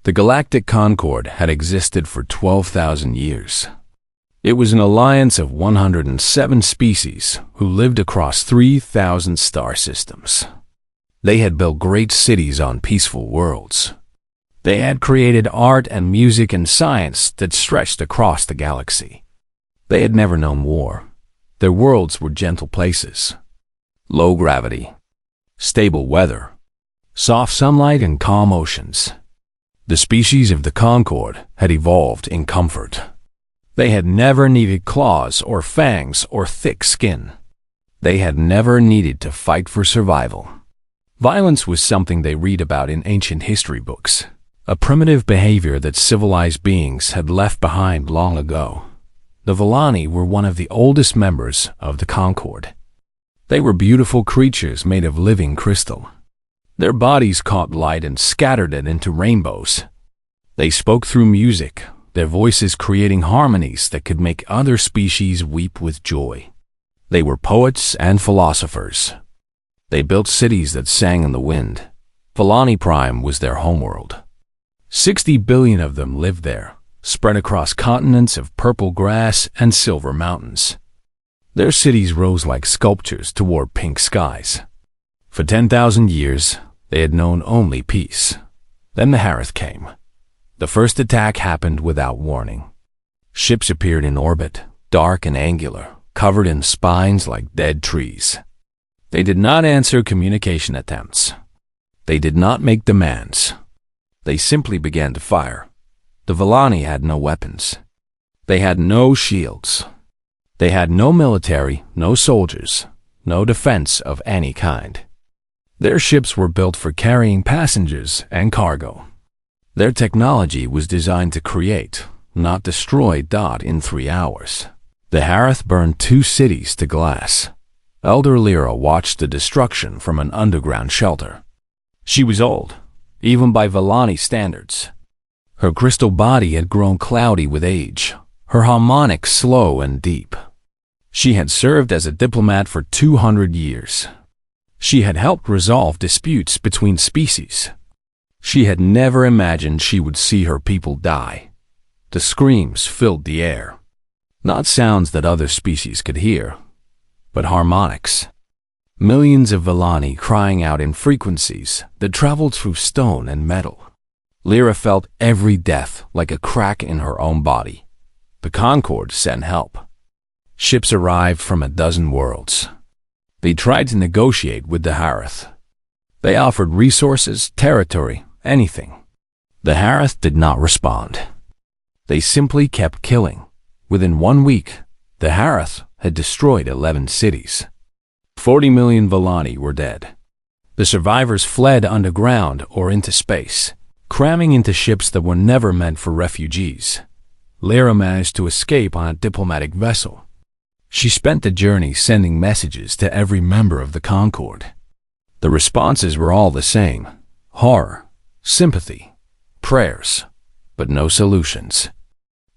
The Galactic Concord had existed for 12,000 years. It was an alliance of 107 species who lived across 3,000 star systems. They had built great cities on peaceful worlds. They had created art and music and science that stretched across the galaxy. They had never known war. Their worlds were gentle places. Low gravity, stable weather, soft sunlight and calm oceans. The species of the Concord had evolved in comfort. They had never needed claws or fangs or thick skin. They had never needed to fight for survival. Violence was something they read about in ancient history books, a primitive behavior that civilized beings had left behind long ago. The Villani were one of the oldest members of the Concord. They were beautiful creatures made of living crystal. Their bodies caught light and scattered it into rainbows. They spoke through music, their voices creating harmonies that could make other species weep with joy. They were poets and philosophers. They built cities that sang in the wind. Villani Prime was their homeworld. 60 billion of them lived there, spread across continents of purple grass and silver mountains. Their cities rose like sculptures toward pink skies. For 10,000 years, they had known only peace. Then the Harith came. The first attack happened without warning. Ships appeared in orbit, dark and angular, covered in spines like dead trees. They did not answer communication attempts. They did not make demands. They simply began to fire. The Villani had no weapons. They had no shields. They had no military, no soldiers, no defense of any kind. Their ships were built for carrying passengers and cargo. Their technology was designed to create, not destroy in 3 hours. The Harith burned 2 cities to glass. Elder Lyra watched the destruction from an underground shelter. She was old, even by Villani standards. Her crystal body had grown cloudy with age, her harmonics slow and deep. She had served as a diplomat for 200 years. She had helped resolve disputes between species. She had never imagined she would see her people die. The screams filled the air. Not sounds that other species could hear, but harmonics. Millions of Villani crying out in frequencies that traveled through stone and metal. Lyra felt every death like a crack in her own body. The Concord sent help. Ships arrived from a dozen worlds. They tried to negotiate with the Harith. They offered resources, territory, anything. The Harith did not respond. They simply kept killing. Within 1 week, the Harith had destroyed 11 cities. 40 million Villani were dead. The survivors fled underground or into space, cramming into ships that were never meant for refugees. Lyra managed to escape on a diplomatic vessel. She spent the journey sending messages to every member of the Concord. The responses were all the same: horror, sympathy, prayers, but no solutions.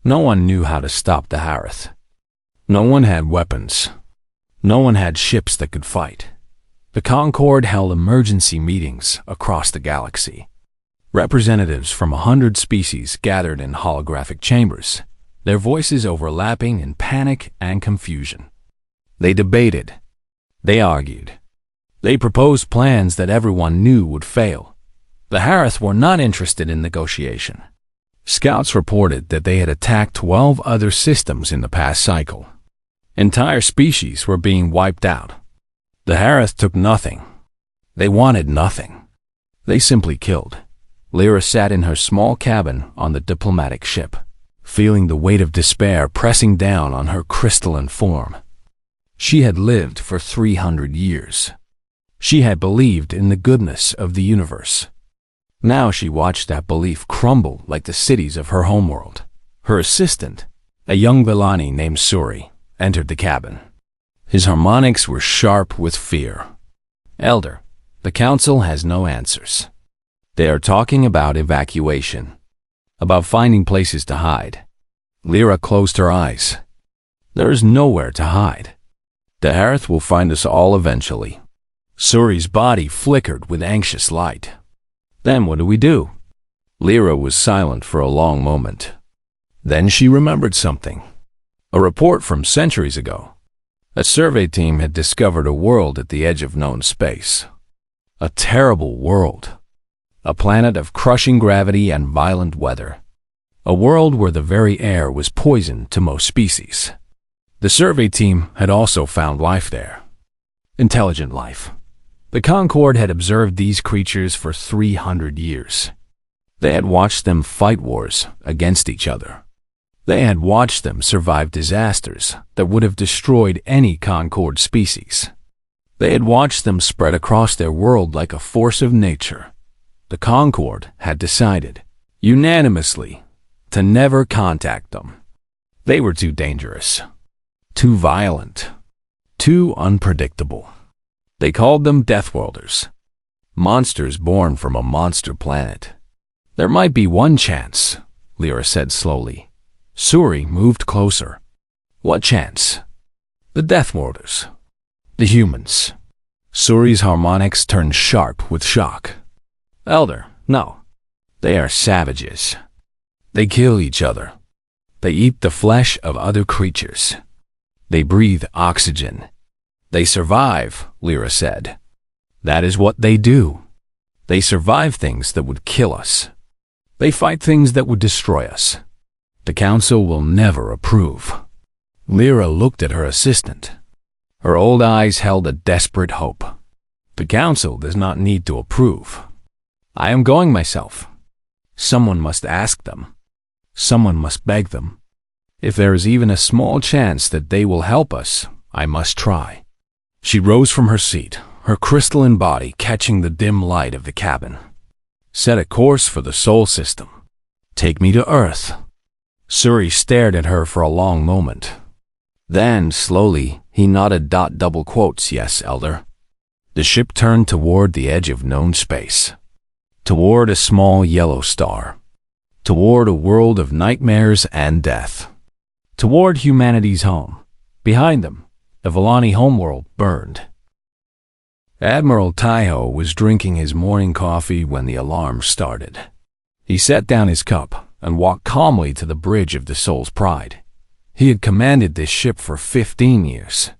No one knew how to stop the Harith. No one had weapons. No one had ships that could fight. The Concord held emergency meetings across the galaxy. Representatives from 100 species gathered in holographic chambers, their voices overlapping in panic and confusion. They debated. They argued. They proposed plans that everyone knew would fail. The Harith were not interested in negotiation. Scouts reported that they had attacked 12 other systems in the past cycle. Entire species were being wiped out. The Harith took nothing. They wanted nothing. They simply killed. Lyra sat in her small cabin on the diplomatic ship, feeling the weight of despair pressing down on her crystalline form. She had lived for 300 years. She had believed in the goodness of the universe. Now she watched that belief crumble like the cities of her homeworld. Her assistant, a young Villani named Suri, entered the cabin. His harmonics were sharp with fear. "Elder, the council has no answers. They are talking about evacuation, about finding places to hide." Lyra closed her eyes. "There is nowhere to hide. The Harith will find us all eventually." Suri's body flickered with anxious light. "Then what do we do?" Lyra was silent for a long moment. Then she remembered something. A report from centuries ago. A survey team had discovered a world at the edge of known space. A terrible world. A planet of crushing gravity and violent weather. A world where the very air was poison to most species. The survey team had also found life there. Intelligent life. The Concorde had observed these creatures for 300 years. They had watched them fight wars against each other. They had watched them survive disasters that would have destroyed any Concorde species. They had watched them spread across their world like a force of nature. The Concorde had decided, unanimously, to never contact them. They were too dangerous, too violent, too unpredictable. They called them Deathworlders, monsters born from a monster planet. There might be one chance, Lyra said slowly. Suri moved closer. What chance? The Deathworlders. The humans. Suri's harmonics turned sharp with shock. Elder, no. They are savages. They kill each other. They eat the flesh of other creatures. They breathe oxygen. They survive, Lyra said. That is what they do. They survive things that would kill us. They fight things that would destroy us. The Council will never approve. Lyra looked at her assistant. Her old eyes held a desperate hope. The Council does not need to approve. I am going myself. Someone must ask them. Someone must beg them. If there is even a small chance that they will help us, I must try. She rose from her seat, her crystalline body catching the dim light of the cabin. Set a course for the Sol system. Take me to Earth. Suri stared at her for a long moment. Then, slowly, he nodded. Double quotes, yes, Elder. The ship turned toward the edge of known space. Toward a small yellow star. Toward a world of nightmares and death. Toward humanity's home. Behind them, the Vellani homeworld burned. Admiral Taiho was drinking his morning coffee when the alarm started. He set down his cup and walked calmly to the bridge of the Soul's Pride. He had commanded this ship for 15 years.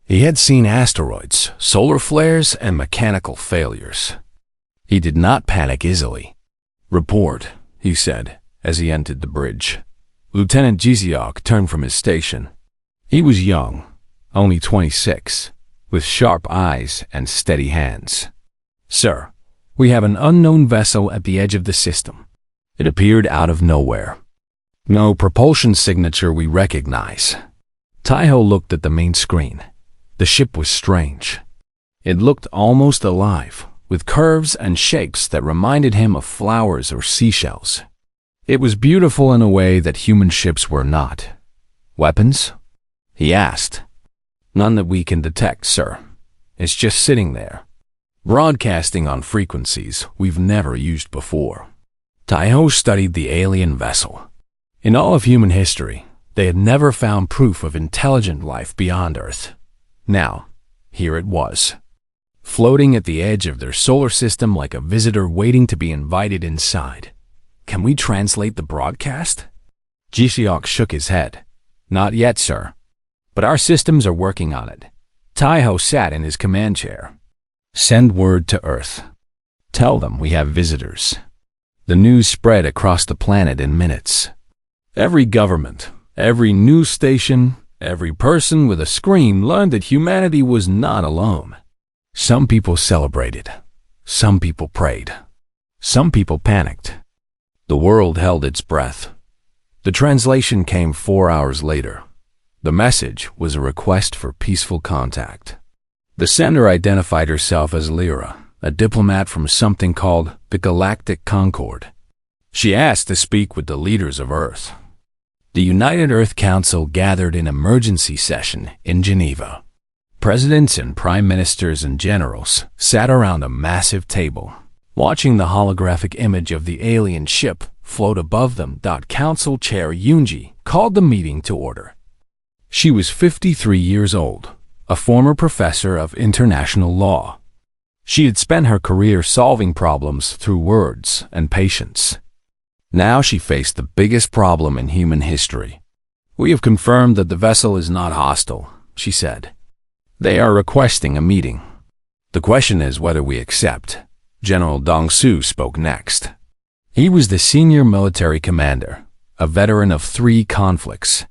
He had seen asteroids, solar flares, and mechanical failures. He did not panic easily. Report, he said, as he entered the bridge. Lieutenant Jiziok turned from his station. He was young, only 26, with sharp eyes and steady hands. Sir, we have an unknown vessel at the edge of the system. It appeared out of nowhere. No propulsion signature we recognize. Taiho looked at the main screen. The ship was strange. It looked almost alive, with curves and shapes that reminded him of flowers or seashells. It was beautiful in a way that human ships were not. Weapons? He asked. None that we can detect, sir. It's just sitting there, broadcasting on frequencies we've never used before. Taiho studied the alien vessel. In all of human history, they had never found proof of intelligent life beyond Earth. Now, here it was, floating at the edge of their solar system like a visitor waiting to be invited inside. Can we translate the broadcast? Jiziok shook his head. Not yet, sir. But our systems are working on it. Taiho sat in his command chair. Send word to Earth. Tell them we have visitors. The news spread across the planet in minutes. Every government, every news station, every person with a screen learned that humanity was not alone. Some people celebrated. Some people prayed. Some people panicked. The world held its breath. The translation came 4 hours later. The message was a request for peaceful contact. The sender identified herself as Lyra, a diplomat from something called the Galactic Concorde. She asked to speak with the leaders of Earth. The United Earth Council gathered in emergency session in Geneva. Presidents and prime ministers and generals sat around a massive table, watching the holographic image of the alien ship float above them. Council Chair Yunji called the meeting to order. She was 53 years old, a former professor of international law. She had spent her career solving problems through words and patience. Now she faced the biggest problem in human history. "We have confirmed that the vessel is not hostile," she said. "They are requesting a meeting. The question is whether we accept." General Dong-Su spoke next. He was the senior military commander, a veteran of 3 conflicts.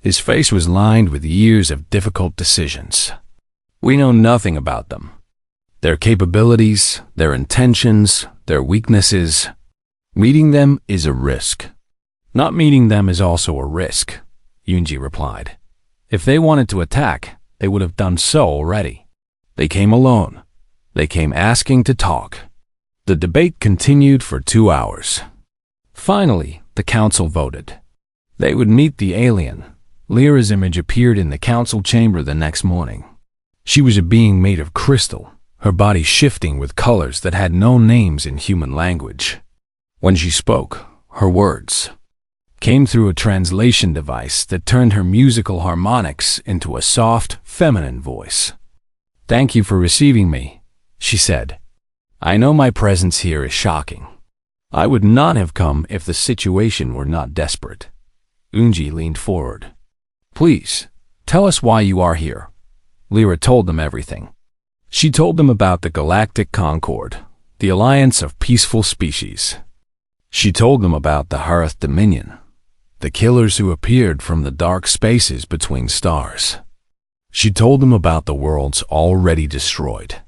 His face was lined with years of difficult decisions. "We know nothing about them. Their capabilities, their intentions, their weaknesses. Meeting them is a risk. Not meeting them is also a risk," Yoonji replied. "If they wanted to attack, they would have done so already. They came alone. They came asking to talk." The debate continued for 2 hours. Finally, the council voted. They would meet the alien. Lyra's image appeared in the council chamber the next morning. She was a being made of crystal, her body shifting with colors that had no names in human language. When she spoke, her words came through a translation device that turned her musical harmonics into a soft, feminine voice. "Thank you for receiving me," she said. "I know my presence here is shocking. I would not have come if the situation were not desperate." Yoonji leaned forward. "Please, tell us why you are here." Lyra told them everything. She told them about the Galactic Concord, the alliance of peaceful species. She told them about the Hearth Dominion, the killers who appeared from the dark spaces between stars. She told them about the worlds already destroyed,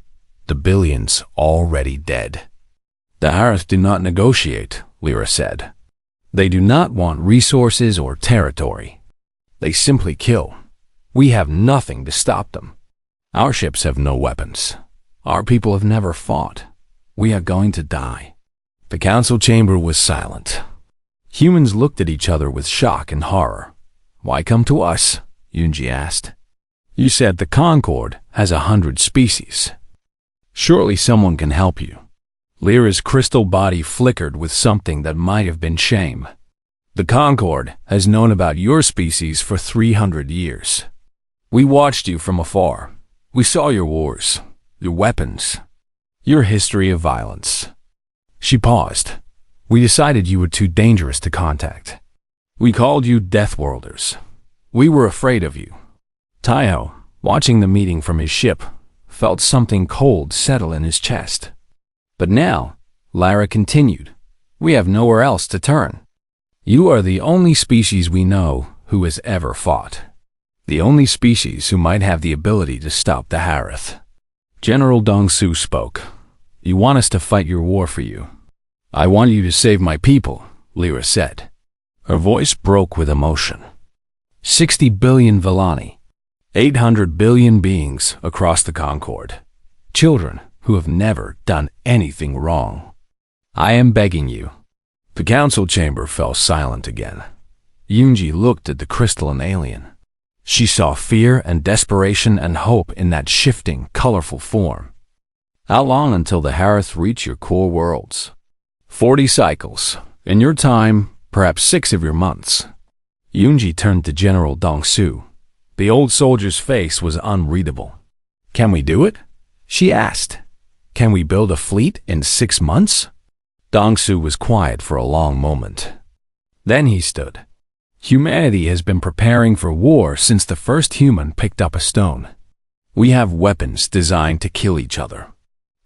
the billions already dead. "The Hearth do not negotiate," Lyra said. "They do not want resources or territory. They simply kill. We have nothing to stop them. Our ships have no weapons. Our people have never fought. We are going to die." The council chamber was silent. Humans looked at each other with shock and horror. "Why come to us?" Yoonji asked. "You said the Concord has 100 species. Surely someone can help you." Lyra's crystal body flickered with something that might have been shame. "The Concord has known about your species for 300 years. We watched you from afar. We saw your wars, your weapons, your history of violence." She paused. "We decided you were too dangerous to contact. We called you Deathworlders. We were afraid of you." Taiho, watching the meeting from his ship, felt something cold settle in his chest. "But now," Lyra continued, "we have nowhere else to turn. You are the only species we know who has ever fought. The only species who might have the ability to stop the Hearth." General Dong-Su spoke. "You want us to fight your war for you." "I want you to save my people," Lyra said. Her voice broke with emotion. 60 billion Villani, 800 billion beings across the Concord. Children who have never done anything wrong. I am begging you." The council chamber fell silent again. Yoonji looked at the crystalline alien. She saw fear and desperation and hope in that shifting, colorful form. "How long until the Hearth reach your core worlds?" 40 cycles. In your time, perhaps 6 of your months." Yoonji turned to General Dong-Su. The old soldier's face was unreadable. "Can we do it?" she asked. "Can we build a fleet in 6 months?" Dong-Su was quiet for a long moment. Then he stood. "Humanity has been preparing for war since the first human picked up a stone. We have weapons designed to kill each other.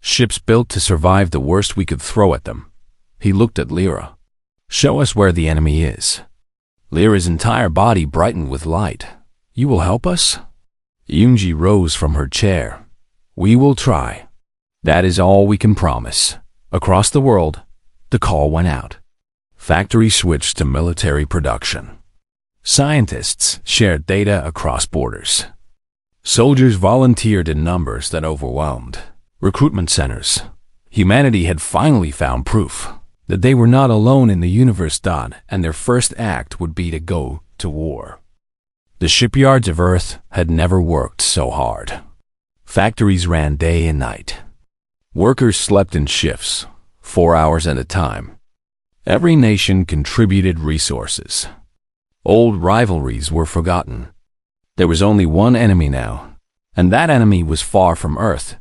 Ships built to survive the worst we could throw at them." He looked at Lyra. "Show us where the enemy is." Lyra's entire body brightened with light. "You will help us?" Yoonji rose from her chair. "We will try. That is all we can promise." Across the world, the call went out. Factories switched to military production. Scientists shared data across borders. Soldiers volunteered in numbers that overwhelmed. Recruitment centers. Humanity had finally found proof that they were not alone in the universe. And their first act would be to go to war. The shipyards of Earth had never worked so hard. Factories ran day and night. Workers slept in shifts, 4 hours at a time. Every nation contributed resources. Old rivalries were forgotten. There was only one enemy now, and that enemy was far from Earth.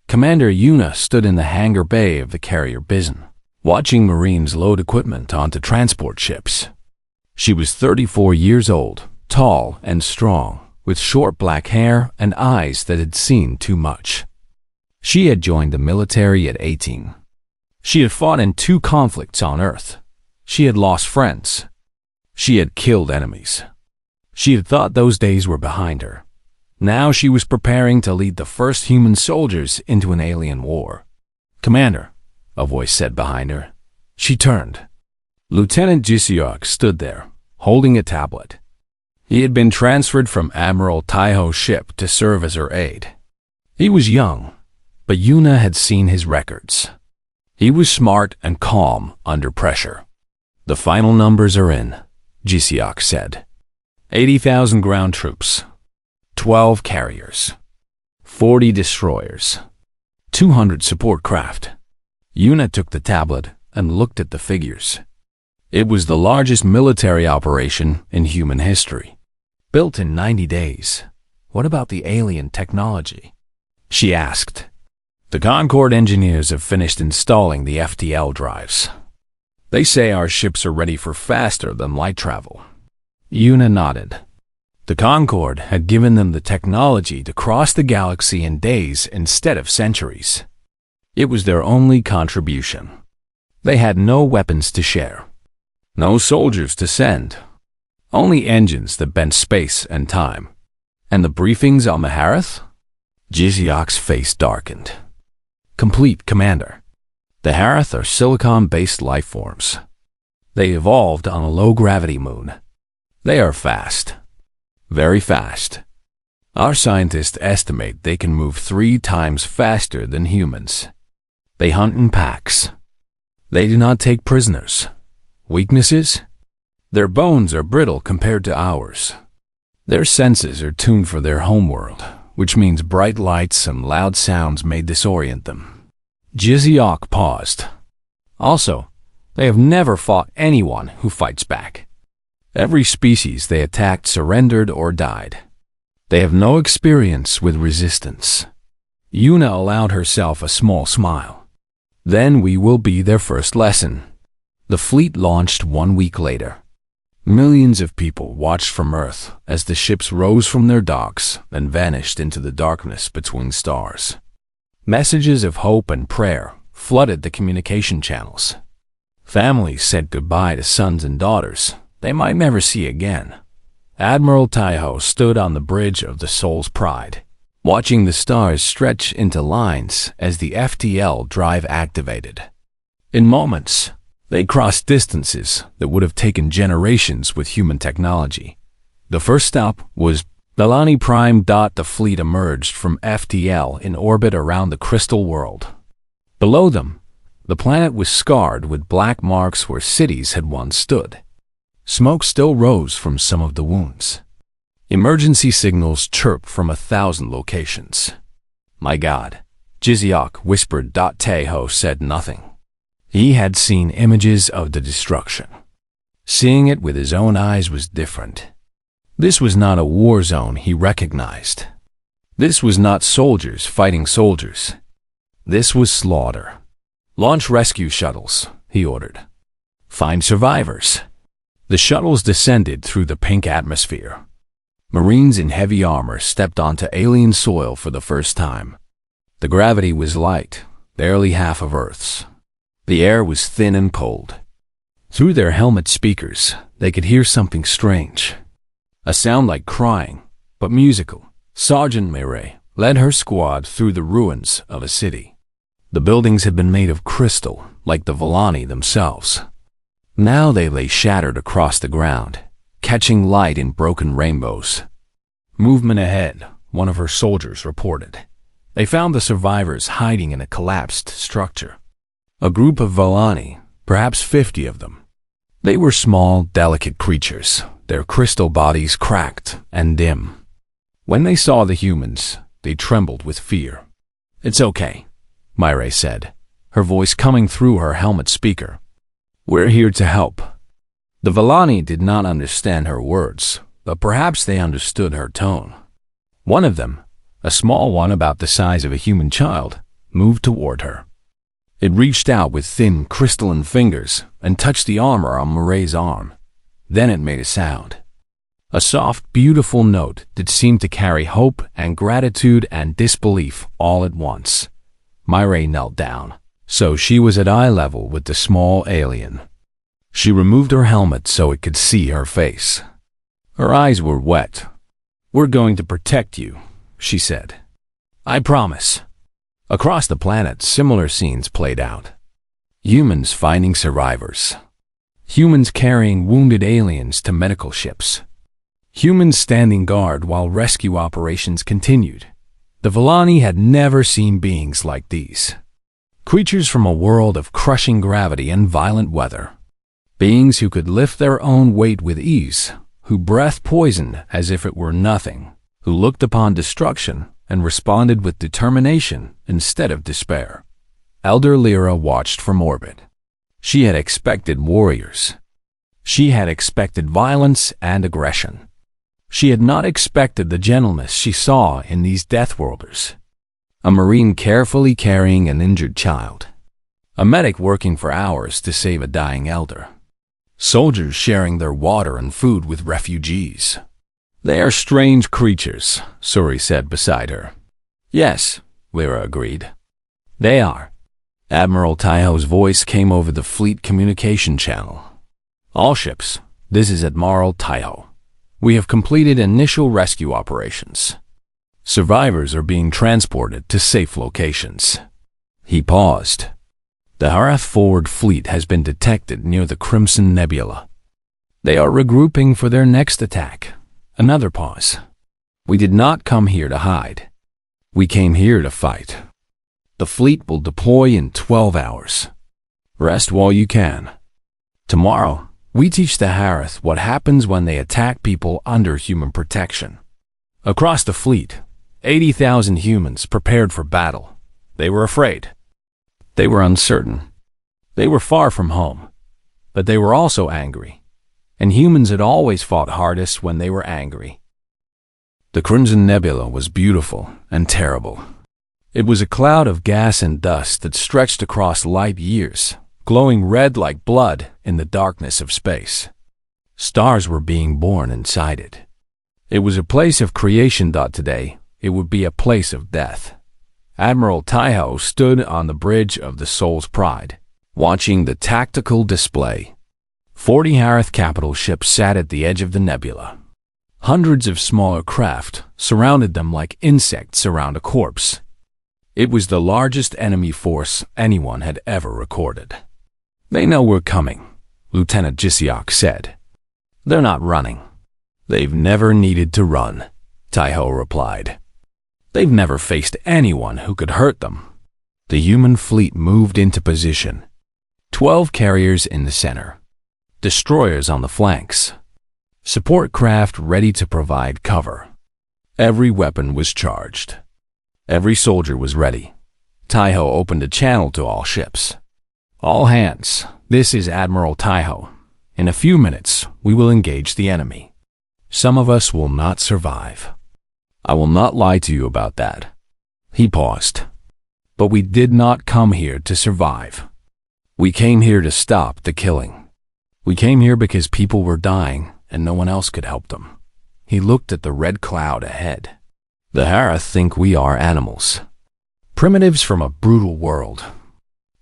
Commander Yuna stood in the hangar bay of the carrier Bison. watching Marines load equipment onto transport ships. She was 34 years old, tall and strong, with short black hair and eyes that had seen too much. She had joined the military at 18. She had fought in 2 conflicts on Earth. She had lost friends. She had killed enemies. She had thought those days were behind her. Now she was preparing to lead the first human soldiers into an alien war. "Commander," a voice said behind her. She turned. Lieutenant HFY stood there, holding a tablet. He had been transferred from Admiral Taiho's ship to serve as her aide. He was young, but Yuna had seen his records. He was smart and calm under pressure. "The final numbers are in," HFY said. 80,000 ground troops, 12 carriers, 40 destroyers, 200 support craft. Yuna took the tablet and looked at the figures. It was the largest military operation in human history. Built in 90 days. What about the alien technology? She asked. "The Concorde engineers have finished installing the FTL drives. They say our ships are ready for faster than light travel." Yuna nodded. The Concorde had given them the technology to cross the galaxy in days instead of centuries. It was their only contribution. They had no weapons to share, no soldiers to send, only engines that bent space and time. "And the briefings on Maharath?" HFY's face darkened. "Complete, Commander. The Harath are silicon-based life forms. They evolved on a low-gravity moon. They are fast. Very fast. Our scientists estimate they can move 3 times faster than humans. They hunt in packs. They do not take prisoners. Weaknesses? Their bones are brittle compared to ours. Their senses are tuned for their homeworld, which means bright lights and loud sounds may disorient them." HFY paused. "Also, they have never fought anyone who fights back. Every species they attacked surrendered or died. They have no experience with resistance." Yuna allowed herself a small smile. "Then we will be their first lesson." The fleet launched 1 week later. Millions of people watched from Earth as the ships rose from their docks and vanished into the darkness between stars. Messages of hope and prayer flooded the communication channels. Families said goodbye to sons and daughters they might never see again. Admiral Taiho stood on the bridge of the Soul's Pride, watching the stars stretch into lines as the FTL drive activated. In moments, they crossed distances that would have taken generations with human technology. The first stop was Belani Prime. The fleet emerged from FTL in orbit around the crystal world. Below them, the planet was scarred with black marks where cities had once stood. Smoke still rose from some of the wounds. Emergency signals chirped from 1,000 locations. "My God," HFY whispered. Taiho said nothing. He had seen images of the destruction. Seeing it with his own eyes was different. This was not a war zone he recognized. This was not soldiers fighting soldiers. This was slaughter. "Launch rescue shuttles," he ordered. "Find survivors." The shuttles descended through the pink atmosphere. Marines in heavy armor stepped onto alien soil for the first time. The gravity was light, barely half of Earth's. The air was thin and cold. Through their helmet speakers, they could hear something strange. A sound like crying, but musical. Sergeant Mireille led her squad through the ruins of a city. The buildings had been made of crystal, like the Volani themselves. Now they lay shattered across the ground, catching light in broken rainbows. "Movement ahead," one of her soldiers reported. They found the survivors hiding in a collapsed structure. A group of Volani, perhaps 50 of them. They were small, delicate creatures, their crystal bodies cracked and dim. When they saw the humans, they trembled with fear. "It's okay," Mireille said, her voice coming through her helmet speaker. "We're here to help." The Volani did not understand her words, but perhaps they understood her tone. One of them, a small one about the size of a human child, moved toward her. It reached out with thin, crystalline fingers and touched the armor on Moray's arm. Then it made a sound. A soft, beautiful note that seemed to carry hope and gratitude and disbelief all at once. Moray knelt down, so she was at eye level with the small alien. She removed her helmet so it could see her face. Her eyes were wet. "We're going to protect you," she said. "I promise." Across the planet, similar scenes played out. Humans finding survivors. Humans carrying wounded aliens to medical ships. Humans standing guard while rescue operations continued. The Villani had never seen beings like these. Creatures from a world of crushing gravity and violent weather. Beings who could lift their own weight with ease, who breathed poison as if it were nothing, who looked upon destruction and responded with determination instead of despair. Elder Lyra watched from orbit. She had expected warriors. She had expected violence and aggression. She had not expected the gentleness she saw in these Deathworlders. A Marine carefully carrying an injured child. A medic working for hours to save a dying elder. Soldiers sharing their water and food with refugees. "They are strange creatures," Suri said beside her. "Yes," Lyra agreed. "They are." Admiral Taiho's voice came over the fleet communication channel. "All ships, this is Admiral Taiho. We have completed initial rescue operations. Survivors are being transported to safe locations." He paused. "The Harath forward fleet has been detected near the Crimson Nebula. They are regrouping for their next attack." Another pause. "We did not come here to hide. We came here to fight. The fleet will deploy in 12 hours. Rest while you can. Tomorrow, we teach the Harath what happens when they attack people under human protection." Across the fleet, 80,000 humans prepared for battle. They were afraid. They were uncertain. They were far from home. But they were also angry. And humans had always fought hardest when they were angry. The Crimson Nebula was beautiful and terrible. It was a cloud of gas and dust that stretched across light years, glowing red like blood in the darkness of space. Stars were being born inside it. It was a place of creation. Today, it would be a place of death. Admiral Taiho stood on the bridge of the Soul's Pride, watching the tactical display. 40 Harath capital ships sat at the edge of the nebula. Hundreds of smaller craft surrounded them like insects around a corpse. It was the largest enemy force anyone had ever recorded. "They know we're coming," Lieutenant Jisiok said. "They're not running." "They've never needed to run," Taiho replied. "They've never faced anyone who could hurt them." The human fleet moved into position. 12 carriers in the center. Destroyers on the flanks. Support craft ready to provide cover. Every weapon was charged. Every soldier was ready. Taiho opened a channel to all ships. "All hands, this is Admiral Taiho. In a few minutes, we will engage the enemy. Some of us will not survive. I will not lie to you about that." He paused. "But we did not come here to survive. We came here to stop the killing. We came here because people were dying and no one else could help them." He looked at the red cloud ahead. "The Harath think we are animals. Primitives from a brutal world.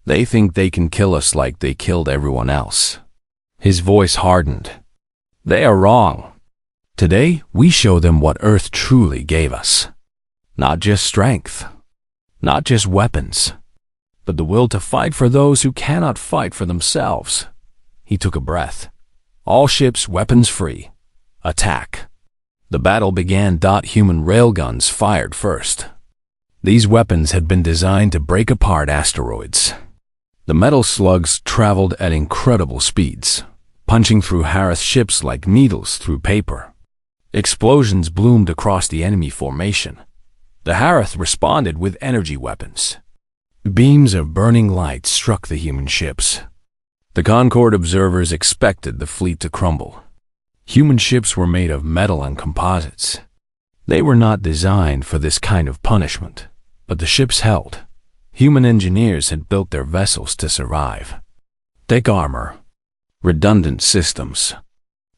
They think they can kill us like they killed everyone else." His voice hardened. "They are wrong. Today, we show them what Earth truly gave us. Not just strength, not just weapons, but the will to fight for those who cannot fight for themselves." He took a breath. "All ships weapons free. Attack." The battle began. Human railguns fired first. These weapons had been designed to break apart asteroids. The metal slugs traveled at incredible speeds, punching through Harath ships like needles through paper. Explosions bloomed across the enemy formation. The Harath responded with energy weapons. Beams of burning light struck the human ships. The Concord observers expected the fleet to crumble. Human ships were made of metal and composites. They were not designed for this kind of punishment, but the ships held. human engineers had built their vessels to survive. Thick armor, redundant systems,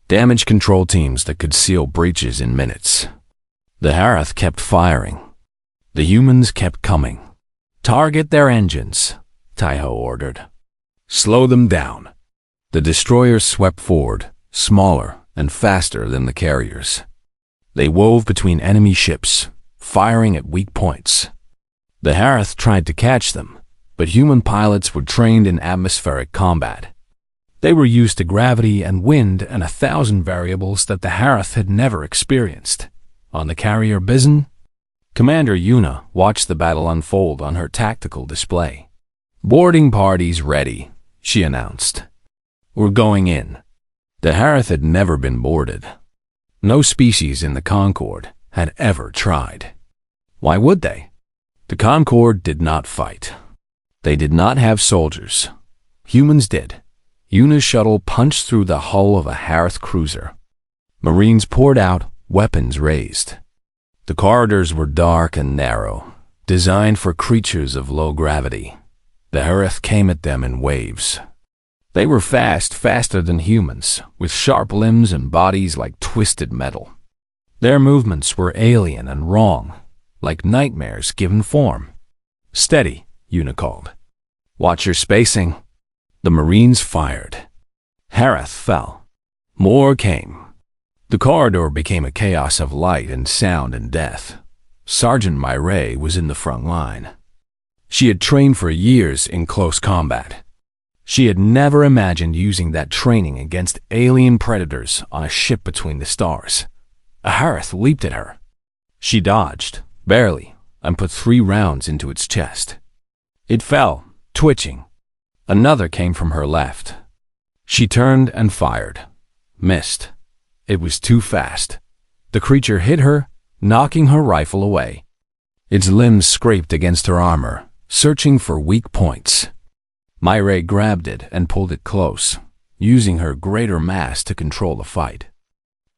damage control teams that could seal breaches in minutes. The Harath kept firing. The humans kept coming. "Target their engines," Taiho ordered. "Slow them down." The destroyers swept forward, smaller and faster than the carriers. They wove between enemy ships, firing at weak points. The Harath tried to catch them, but human pilots were trained in atmospheric combat. They were used to gravity and wind and 1,000 variables that the Harath had never experienced. On the carrier Bizon, Commander Yuna watched the battle unfold on her tactical display. "Boarding parties ready," she announced. "We're going in." The Harath had never been boarded. No species in the Concorde had ever tried. Why would they? The Concorde did not fight. They did not have soldiers. Humans did. Yuna's shuttle punched through the hull of a Harath cruiser. Marines poured out, weapons raised. The corridors were dark and narrow, designed for creatures of low gravity. The Harath came at them in waves. They were faster than humans, with sharp limbs and bodies like twisted metal. Their movements were alien and wrong, like nightmares given form. "Steady," Yuna called. "Watch your spacing." The Marines fired. Harath fell. More came. The corridor became a chaos of light and sound and death. Sergeant Myray was in the front line. She had trained for years in close combat. She had never imagined using that training against alien predators on a ship between the stars. A Harath leaped at her. She dodged, barely, and put 3 rounds into its chest. It fell, twitching. Another came from her left. She turned and fired. Missed. It was too fast. The creature hit her, knocking her rifle away. Its limbs scraped against her armor, searching for weak points. Myray grabbed it and pulled it close, using her greater mass to control the fight.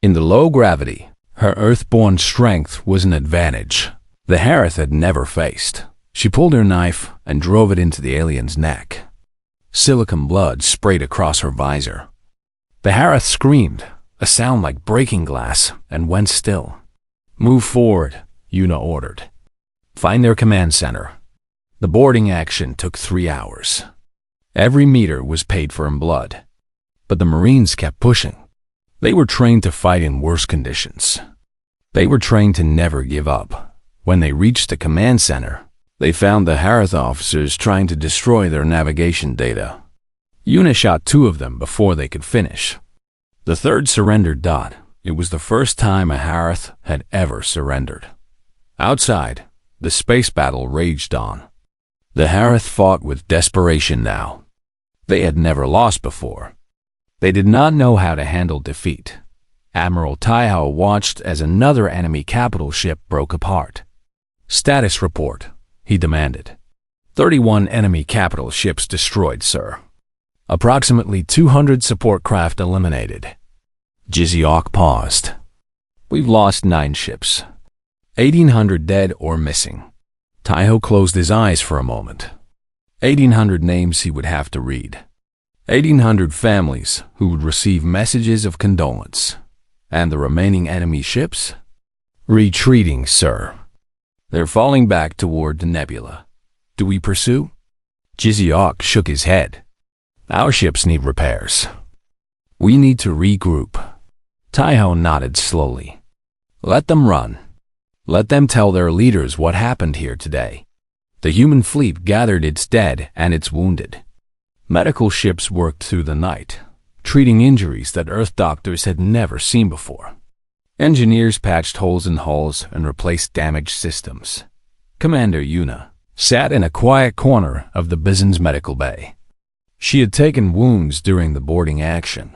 In the low gravity, her earthborn strength was an advantage the Harath had never faced. She pulled her knife and drove it into the alien's neck. Silicon blood sprayed across her visor. The Harath screamed, a sound like breaking glass, and went still. "Move forward," Yuna ordered. "Find their command center." The boarding action took 3 hours. Every meter was paid for in blood. But the Marines kept pushing. They were trained to fight in worse conditions. They were trained to never give up. When they reached the command center, they found the Harath officers trying to destroy their navigation data. Yuna shot 2 of them before they could finish. The third surrendered. It was the first time a Harath had ever surrendered. Outside, the space battle raged on. The Harath fought with desperation now. They had never lost before. They did not know how to handle defeat. Admiral Taiho watched as another enemy capital ship broke apart. "Status report," he demanded. 31 enemy capital ships destroyed, sir. Approximately 200 support craft eliminated. Jiziok paused. "We've lost 9 ships. 1,800 dead or missing." Taiho closed his eyes for a moment. 1,800 names he would have to read. 1,800 families who would receive messages of condolence. And the remaining enemy ships? "Retreating, sir. They're falling back toward the nebula. Do we pursue?" Jiziok shook his head. "Our ships need repairs. We need to regroup." Taiho nodded slowly. "Let them run. Let them tell their leaders what happened here today." The human fleet gathered its dead and its wounded. Medical ships worked through the night, treating injuries that Earth doctors had never seen before. Engineers patched holes in hulls and replaced damaged systems. Commander Yuna sat in a quiet corner of the Bizon's medical bay. She had taken wounds during the boarding action.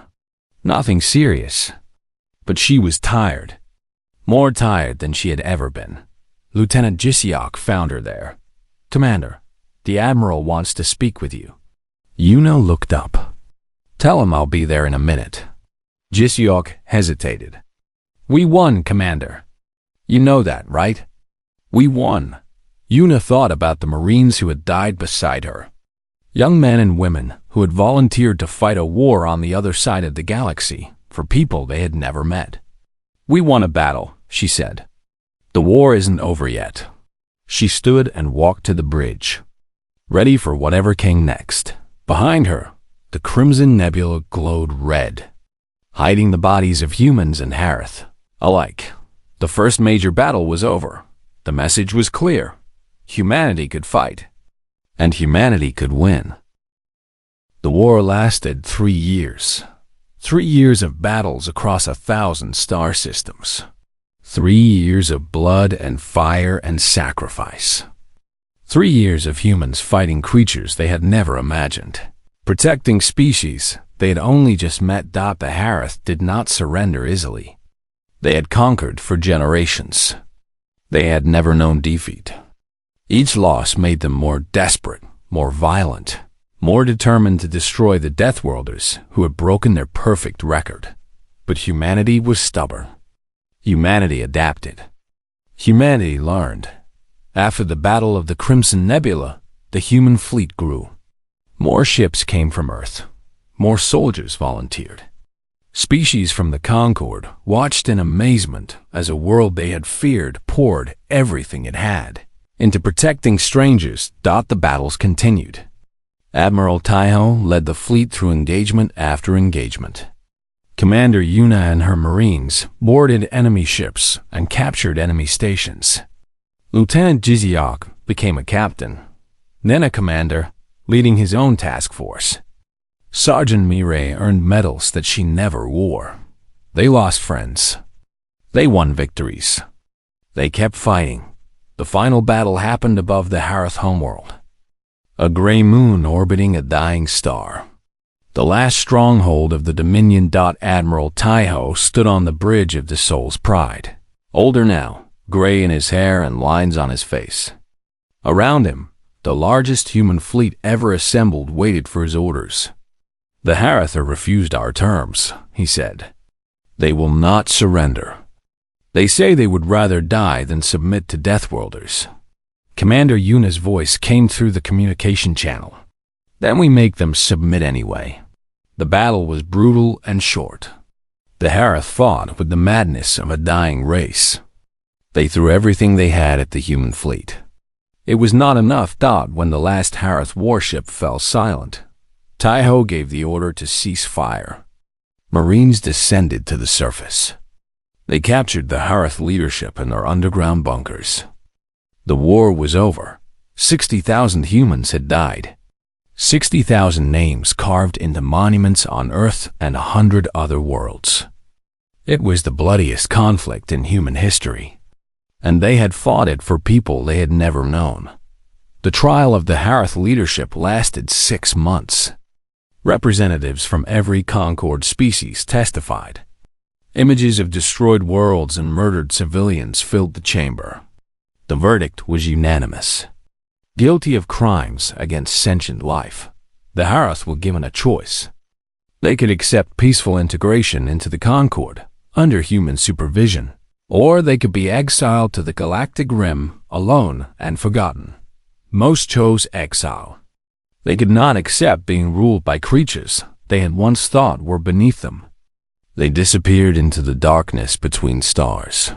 Nothing serious, but she was tired. More tired than she had ever been. Lieutenant Jiziok found her there. "Commander, the Admiral wants to speak with you." Yuna looked up. "Tell him I'll be there in a minute." Jiziok hesitated. "We won, Commander. You know that, right? We won. Yuna thought about the Marines who had died beside her. Young men and women who had volunteered to fight a war on the other side of the galaxy for people they had never met. "We won a battle," she said. "The war isn't over yet." She stood and walked to the bridge, ready for whatever came next. Behind her, the crimson nebula glowed red, hiding the bodies of humans and Harith alike. The first major battle was over. The message was clear. Humanity could fight, and humanity could win. The war lasted 3 years. 3 years of battles across 1,000 star systems. 3 years of blood and fire and sacrifice. 3 years of humans fighting creatures they had never imagined, protecting species they had only just met. The Harith did not surrender easily. They had conquered for generations. They had never known defeat. Each loss made them more desperate, more violent, more determined to destroy the Deathworlders who had broken their perfect record. But humanity was stubborn. Humanity adapted. Humanity learned. After the Battle of the Crimson Nebula, the human fleet grew. More ships came from Earth. More soldiers volunteered. Species from the Concord watched in amazement as a world they had feared poured everything it had into protecting strangers. The battles continued. Admiral Taiho led the fleet through engagement after engagement. Commander Yuna and her Marines boarded enemy ships and captured enemy stations. Lieutenant Jiziok became a captain, then a commander, leading his own task force. Sergeant Mireille earned medals that she never wore. They lost friends. They won victories. They kept fighting. The final battle happened above the Harith homeworld, a gray moon orbiting a dying star. The last stronghold of the Dominion. Admiral Taiho stood on the bridge of the Soul's Pride, older now, gray in his hair and lines on his face. Around him, the largest human fleet ever assembled waited for his orders. "The Harith refused our terms," he said. "They will not surrender. They say they would rather die than submit to Deathworlders." Commander Yuna's voice came through the communication channel. "Then we make them submit anyway." The battle was brutal and short. The Harith fought with the madness of a dying race. They threw everything they had at the human fleet. It was not enough. When the last Harith warship fell silent, Taiho gave the order to cease fire. Marines descended to the surface. They captured the Harith leadership in their underground bunkers. The war was over. 60,000 humans had died. 60,000 names carved into monuments on Earth and 100 other worlds. It was the bloodiest conflict in human history, and they had fought it for people they had never known. The trial of the Harith leadership lasted 6 months. Representatives from every Concord species testified. Images of destroyed worlds and murdered civilians filled the chamber. The verdict was unanimous. Guilty of crimes against sentient life, the Harith were given a choice. They could accept peaceful integration into the Concord under human supervision, or they could be exiled to the Galactic Rim alone and forgotten. Most chose exile. They could not accept being ruled by creatures they had once thought were beneath them. They disappeared into the darkness between stars,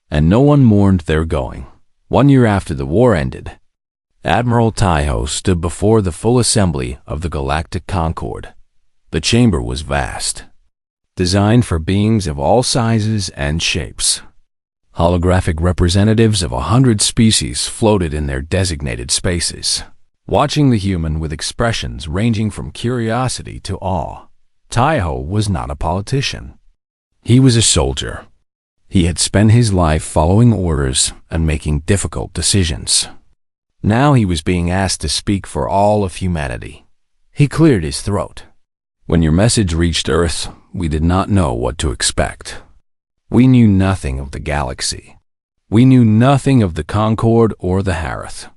and no one mourned their going. 1 year after the war ended, Admiral Taiho stood before the full assembly of the Galactic Concord. The chamber was vast, designed for beings of all sizes and shapes. Holographic representatives of 100 species floated in their designated spaces, watching the human with expressions ranging from curiosity to awe. Taiho was not a politician. He was a soldier. He had spent his life following orders and making difficult decisions. Now he was being asked to speak for all of humanity. He cleared his throat. "When your message reached Earth, we did not know what to expect. We knew nothing of the galaxy. We knew nothing of the Concord or the Harith.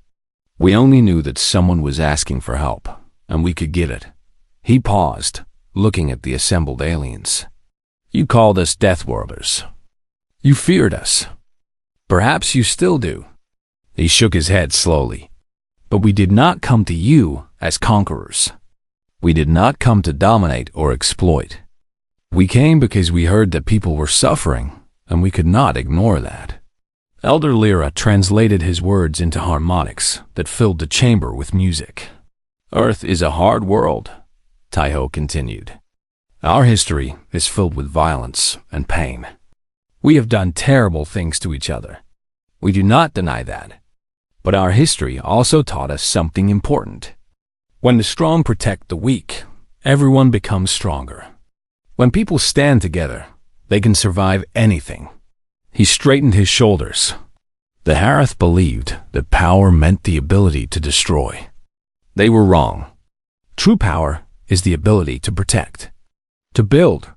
We only knew that someone was asking for help, and we could give it." He paused, looking at the assembled aliens. "You called us Deathworlders. You feared us. Perhaps you still do." He shook his head slowly. But we did not come to you as conquerors. We did not come to dominate or exploit. We came because we heard that people were suffering, and we could not ignore that. Elder Lyra translated his words into harmonics that filled the chamber with music. Earth is a hard world, Taiho continued. Our history is filled with violence and pain. We have done terrible things to each other. We do not deny that. But our history also taught us something important. When the strong protect the weak, everyone becomes stronger. When people stand together, they can survive anything. He straightened his shoulders. The Harath believed that power meant the ability to destroy. They were wrong. True power is the ability to protect, to build,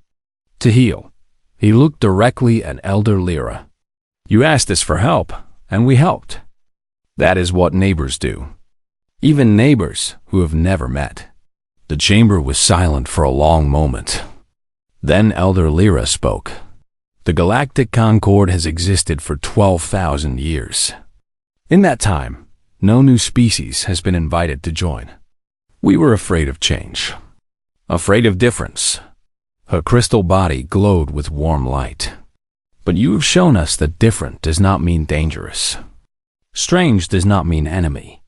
to heal. He looked directly at Elder Lyra. You asked us for help, and we helped. That is what neighbors do. Even neighbors who have never met. The chamber was silent for a long moment. Then Elder Lyra spoke. The Galactic Concord has existed for 12,000 years. In that time, no new species has been invited to join. We were afraid of change. Afraid of difference. Her crystal body glowed with warm light. But you have shown us that different does not mean dangerous. Strange does not mean enemy.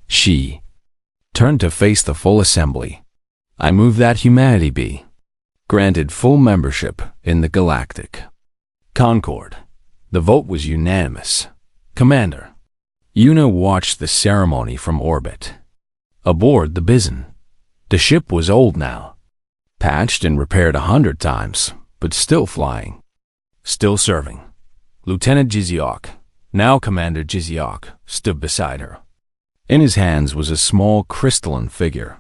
She turned to face the full assembly. I move that humanity be granted full membership in the Galactic Concord. The vote was unanimous. Commander, Yuna watched the ceremony from orbit. Aboard the Bison. The ship was old now. Patched and repaired 100 times, but still flying. Still serving. Lieutenant Jiziok, now Commander Jiziok, stood beside her. In his hands was a small crystalline figure.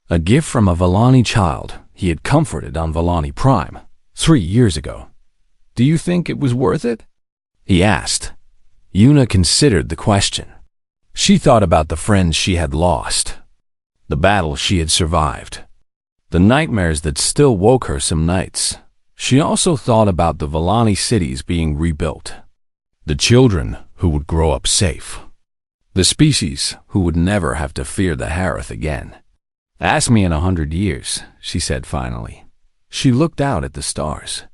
A gift from a Valani child he had comforted on Valani Prime 3 years ago. Do you think it was worth it? He asked. Yuna considered the question. She thought about the friends she had lost, the battle she had survived, the nightmares that still woke her some nights. She also thought about the Valani cities being rebuilt, the children who would grow up safe, the species who would never have to fear the Harath again. Ask me in 100 years, she said finally. She looked out at the stars.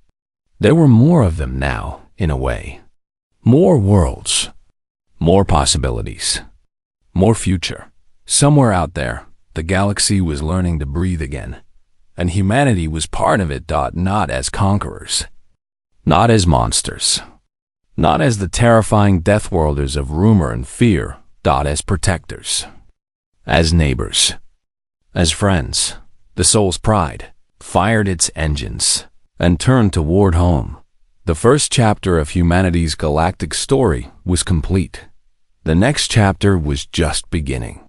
There were more of them now, in a way. More worlds, more possibilities, more future. Somewhere out there, the galaxy was learning to breathe again, and humanity was part of it. Not as conquerors, not as monsters, not as the terrifying Deathworlders of rumor and fear. As protectors, as neighbors, as friends. The soul's pride fired its engines and turned toward home. The first chapter of humanity's galactic story was complete. The next chapter was just beginning.